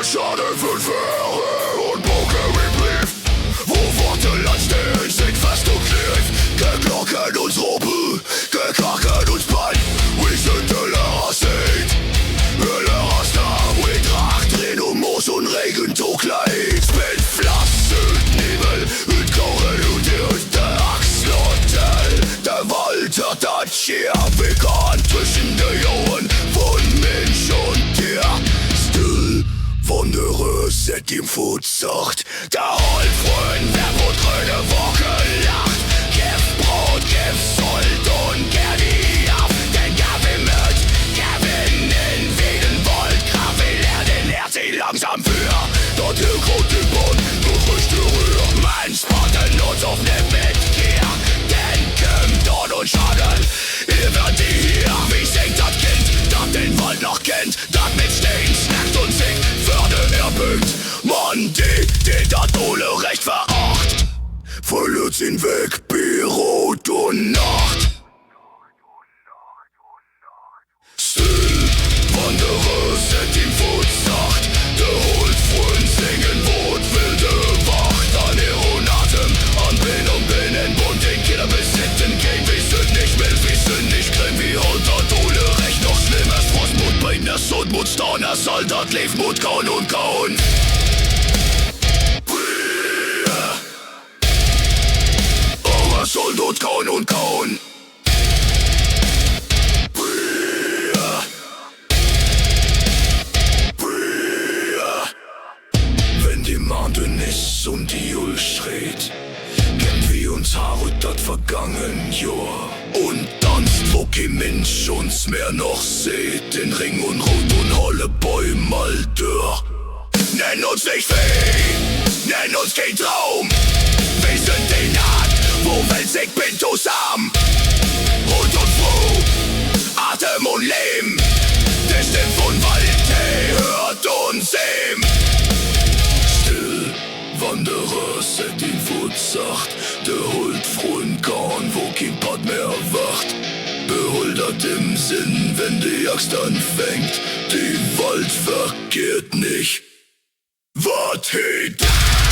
schade für Fähre und Broken blieb. Wo Worte landstehen, sind fest und knief. Geklocken uns Robe, gekraken uns Bein. Wir sind Öllerasset, Öllerastar. Wir tracht drin um Moos und Regen zu kleid. Mit Flasse, Nebel, und Kochen und der Axtlotel. Der Wald hat das hier bekannt zwischen den Jahren von Mensch und Tier. Still, wandere, set ihm Futsacht. Der Holfreund, wer wird grüne Woche lacht. Gib Brot, gib Sold und gern die ab. Denn Gavin mit, Gavin in Weden wollt. Gravil den lehrt sie langsam für. Dort hier kommt die Bahn, durch die Rühr. Mein Spaten uns auf ne Mitkehr. Denken, Dorn und Schaden, ihr werdet die hier. Wie singt das Kind, das den Wald noch kennt. Das mit Stein snackt und singt, würde erbückt. Mann, die dat ohne Recht veracht. Verliert ihn weg, Rot und Nacht. Still, wandere, set ihm Futsacht. Der holt Freund singen, Wort, wilde Wacht. An ihren Atem, an Bin und Binnen. Und den Killer besitten gehen. Wir sind nicht mild, wir sind nicht grimm. Wie holt dat ohne Recht noch schlimmes. Frostmut, Beidness und Mut, Stauners. All dat lief Mut, kauen und kauen. Soll dort kauen und kauen. Wenn die Mountain ist und die Jul schreit, kennt wie uns Harut dat vergangen Jahr. Und tanzt, wo kein Mensch uns mehr noch seht. Den Ring und Rot und alle Bäume mal durch. Nenn uns nicht weh, nenn uns kein Traum. Wir sind die Naht, wo wenn's ich bin zusammen. Rund und froh, Atem und Leben. Der Stimme von Wald, hört uns ihm. Still, wandere, set ihn Futsacht. Der holt frohen Korn, wo kein Part mehr wacht. Behuldert im Sinn, wenn die Axt anfängt. Die Wald verkehrt nicht. Wat he da?